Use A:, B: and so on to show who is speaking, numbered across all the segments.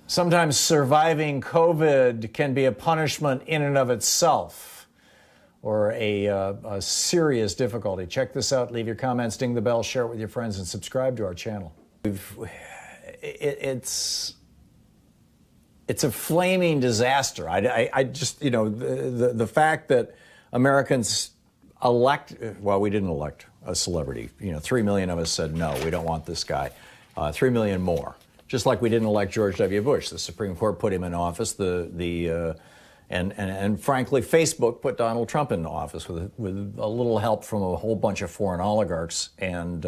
A: Sometimes surviving COVID can be a punishment in and of itself, or a serious difficulty. Check this out. Leave your comments, ding the bell, share it with your friends, and subscribe to our channel. It's a flaming disaster. I just, you know, the fact that Americans we didn't elect a celebrity. You know, 3 million of us said, no, we don't want this guy. 3 million more. Just like we didn't elect George W. Bush. The Supreme Court put him in office. And frankly, Facebook put Donald Trump in office with a little help from a whole bunch of foreign oligarchs and,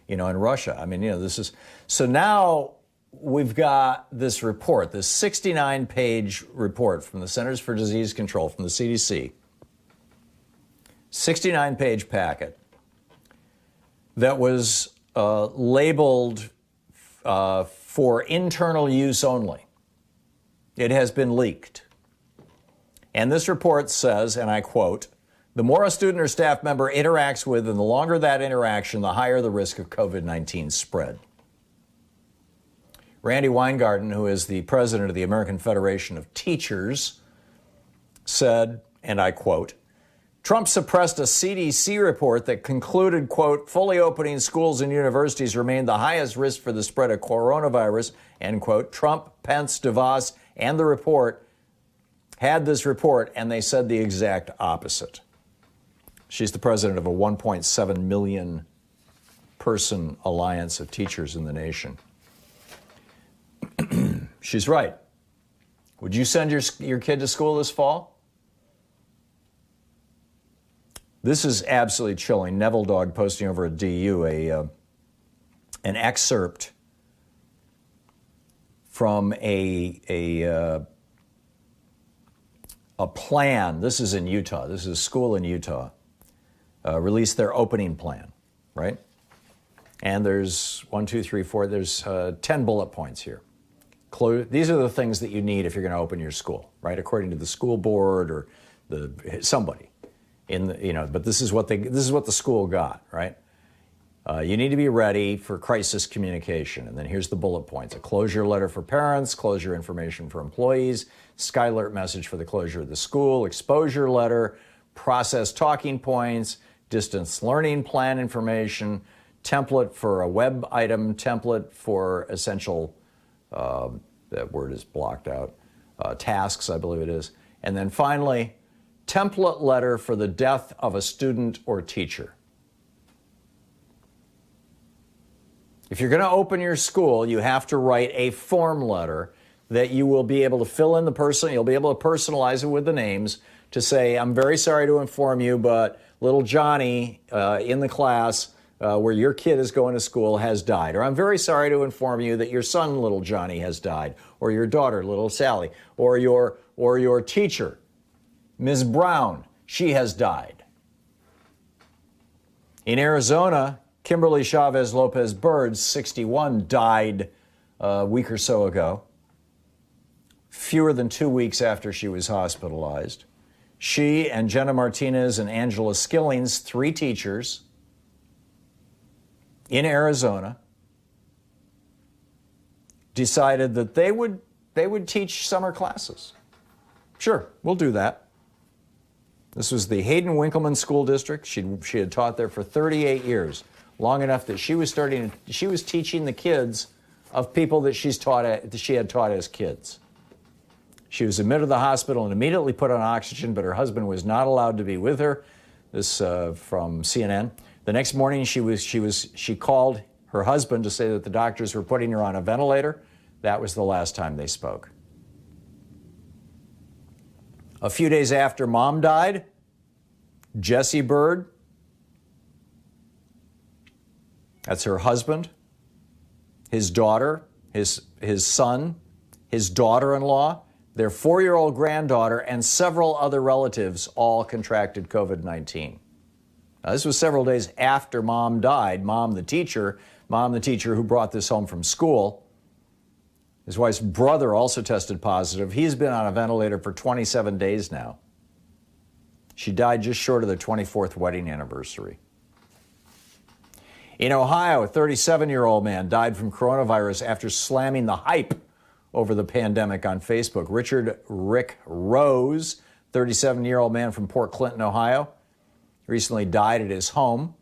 A: in Russia. I mean, this is, so now we've got this report, this 69-page report from the Centers for Disease Control, from the CDC, 69-page packet that was labeled for internal use only. It has been leaked. And this report says, and I quote, "The more a student or staff member interacts with and the longer that interaction, the higher the risk of COVID-19 spread." Randy Weingarten, who is the president of the American Federation of Teachers, said, and I quote, "Trump suppressed a CDC report that concluded, quote, fully opening schools and universities remained the highest risk for the spread of coronavirus, end quote. Trump, Pence, DeVos, and the report had this report, and they said the exact opposite." She's the president of a 1.7 million person alliance of teachers in the nation. She's right. Would you send your kid to school this fall? This is absolutely chilling. Neville Dog posting over at DU an excerpt from a plan. This is in Utah. This is a school in Utah. Released their opening plan, right? And there's 1, 2, 3, 4. There's 10 bullet points here. These are the things that you need if you're going to open your school, right? According to the school board or somebody. But this is what the school got, right? You need to be ready for crisis communication. And then here's the bullet points: a closure letter for parents, closure information for employees, Skylert message for the closure of the school, exposure letter, process talking points, distance learning plan information, template for a web item, template for essential, that word is blocked out, tasks, I believe it is. And then finally, template letter for the death of a student or teacher. If you're going to open your school, you have to write a form letter that you will be able to fill in the person. You'll be able to personalize it with the names to say, "I'm very sorry to inform you, but little Johnny in the class where your kid is going to school has died." Or, "I'm very sorry to inform you that your son, little Johnny, has died." Or, "Your daughter, little Sally." Or your teacher, Ms. Brown, she has died. In Arizona, Kimberly Chavez Lopez Bird, 61, died a week or so ago, fewer than 2 weeks after she was hospitalized. She and Jenna Martinez and Angela Skillings, 3 teachers in Arizona, decided that they would teach summer classes. Sure, we'll do that. This was the Hayden Winkelman School District. She had taught there for 38 years, long enough that she was teaching the kids of people that she had taught as kids. She was admitted to the hospital and immediately put on oxygen, but her husband was not allowed to be with her. This from CNN. The next morning, she called her husband to say that the doctors were putting her on a ventilator. That was the last time they spoke. A few days after Mom died, Jesse Bird, that's her husband, his daughter, his son, his daughter-in-law, their 4-year-old granddaughter, and several other relatives all contracted COVID-19. Now, this was several days after Mom died. Mom, the teacher who brought this home from school. His wife's brother also tested positive. He's been on a ventilator for 27 days now. She died just short of their 24th wedding anniversary. In Ohio, a 37-year-old man died from coronavirus after slamming the hype over the pandemic on Facebook. Richard Rick Rose, 37-year-old man from Port Clinton, Ohio, recently died at his home.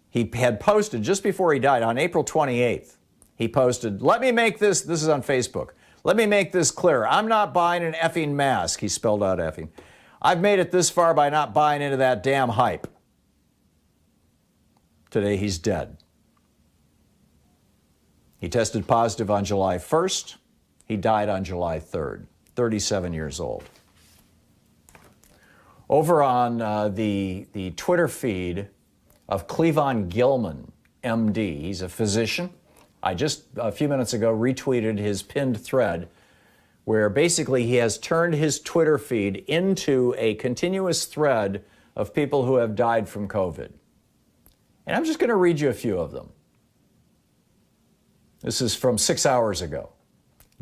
A: He had posted just before he died on April 28th. He posted, "Let me make this is on Facebook. Let me make this clear. I'm not buying an effing mask." He spelled out effing. "I've made it this far by not buying into that damn hype." Today he's dead. He tested positive on July 1st. He died on July 3rd, 37 years old. Over on the Twitter feed of Cleavon Gilman, MD, he's a physician. I just a few minutes ago retweeted his pinned thread where basically he has turned his Twitter feed into a continuous thread of people who have died from COVID. And I'm just going to read you a few of them. This is from 6 hours ago.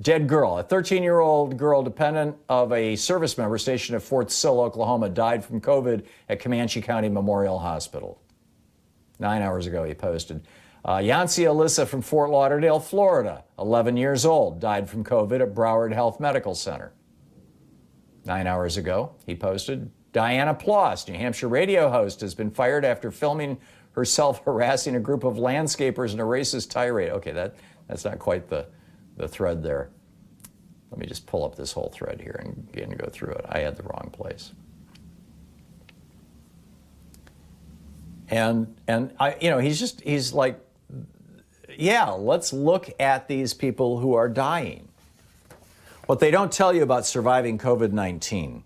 A: Dead girl. A 13-year-old girl dependent of a service member stationed at Fort Sill, Oklahoma, died from COVID at Comanche County Memorial Hospital. 9 hours ago, he posted. Yancy Alyssa from Fort Lauderdale, Florida, 11 years old, died from COVID at Broward Health Medical Center. 9 hours ago, he posted. Diana Ploss, New Hampshire radio host, has been fired after filming herself harassing a group of landscapers in a racist tirade. Okay, that's not quite the thread there. Let me just pull up this whole thread here and go through it. I had the wrong place. And I, he's like, yeah, let's look at these people who are dying. What they don't tell you about surviving COVID-19.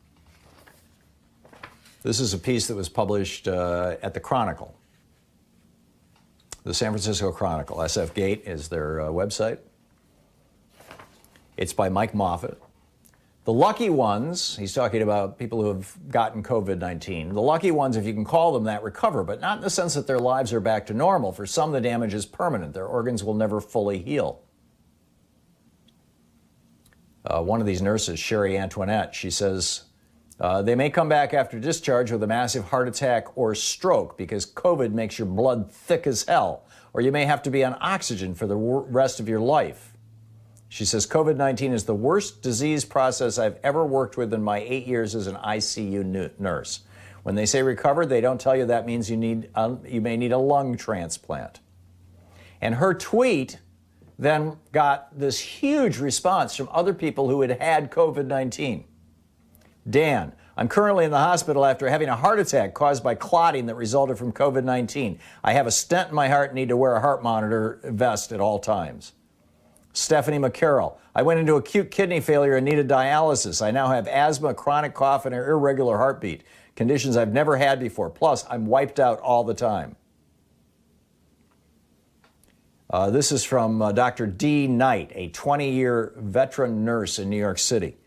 A: This is a piece that was published at the Chronicle, the San Francisco Chronicle. SF Gate is their website. It's by Mike Moffat. The lucky ones, he's talking about people who have gotten COVID-19, the lucky ones, if you can call them that, recover, but not in the sense that their lives are back to normal. For some, the damage is permanent. Their organs will never fully heal. One of these nurses, Sherry Antoinette, she says, they may come back after discharge with a massive heart attack or stroke because COVID makes your blood thick as hell, or you may have to be on oxygen for the rest of your life. She says, COVID-19 is the worst disease process I've ever worked with in my 8 years as an ICU nurse. When they say recover, they don't tell you that means you may need a lung transplant. And her tweet then got this huge response from other people who had had COVID-19. Dan, I'm currently in the hospital after having a heart attack caused by clotting that resulted from COVID-19. I have a stent in my heart and need to wear a heart monitor vest at all times. Stephanie McCarroll, I went into acute kidney failure and needed dialysis. I now have asthma, chronic cough, and an irregular heartbeat, conditions I've never had before. Plus, I'm wiped out all the time. This is from Dr. D. Knight, a 20-year veteran nurse in New York City.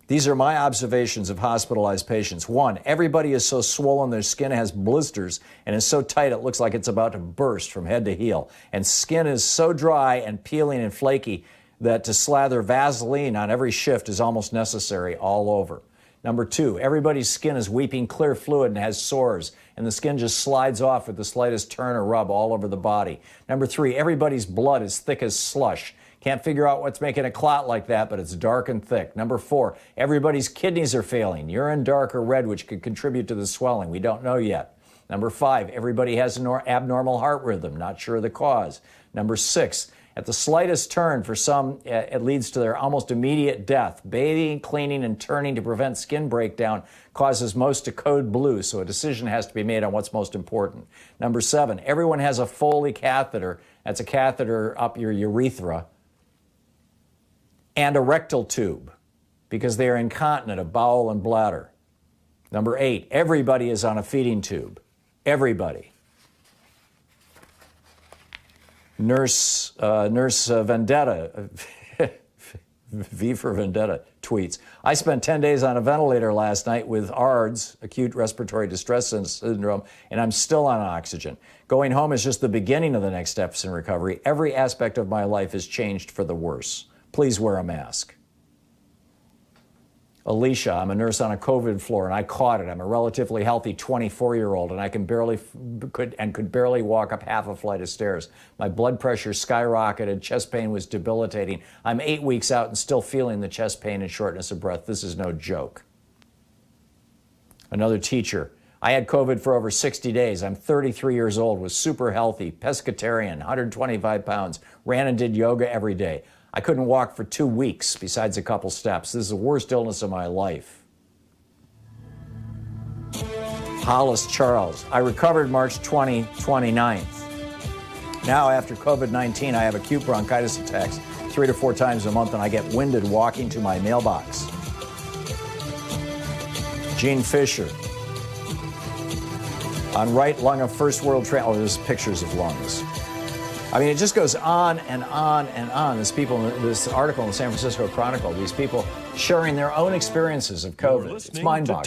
A: These are my observations of hospitalized patients. 1, everybody is so swollen their skin has blisters and is so tight it looks like it's about to burst from head to heel. And skin is so dry and peeling and flaky that to slather Vaseline on every shift is almost necessary all over. Number 2, everybody's skin is weeping clear fluid and has sores, and the skin just slides off with the slightest turn or rub all over the body. Number 3, everybody's blood is thick as slush. Can't figure out what's making a clot like that, but it's dark and thick. Number 4, everybody's kidneys are failing. Urine dark or red, which could contribute to the swelling. We don't know yet. Number 5, everybody has an abnormal heart rhythm. Not sure of the cause. Number 6, at the slightest turn for some, it leads to their almost immediate death. Bathing, cleaning, and turning to prevent skin breakdown causes most to code blue, so a decision has to be made on what's most important. Number 7, everyone has a Foley catheter. That's a catheter up your urethra. And a rectal tube, because they are incontinent of bowel and bladder. Number 8, everybody is on a feeding tube. Everybody. Nurse Vendetta, V for Vendetta, tweets, I spent 10 days on a ventilator last night with ARDS, acute respiratory distress syndrome, and I'm still on oxygen. Going home is just the beginning of the next steps in recovery. Every aspect of my life has changed for the worse. Please wear a mask. Alicia, I'm a nurse on a COVID floor and I caught it. I'm a relatively healthy 24-year-old and I could barely walk up half a flight of stairs. My blood pressure skyrocketed, chest pain was debilitating. I'm 8 weeks out and still feeling the chest pain and shortness of breath. This is no joke. Another teacher, I had COVID for over 60 days. I'm 33 years old, was super healthy, pescatarian, 125 pounds, ran and did yoga every day. I couldn't walk for 2 weeks besides a couple steps. This is the worst illness of my life. Hollis Charles, I recovered March 29th. Now after COVID-19, I have acute bronchitis attacks 3 to 4 times a month and I get winded walking to my mailbox. Gene Fisher, on right lung of first world train. Oh, there's pictures of lungs. I mean, it just goes on and on and on. There's people, this article in the San Francisco Chronicle, these people sharing their own experiences of COVID. It's mind-boggling.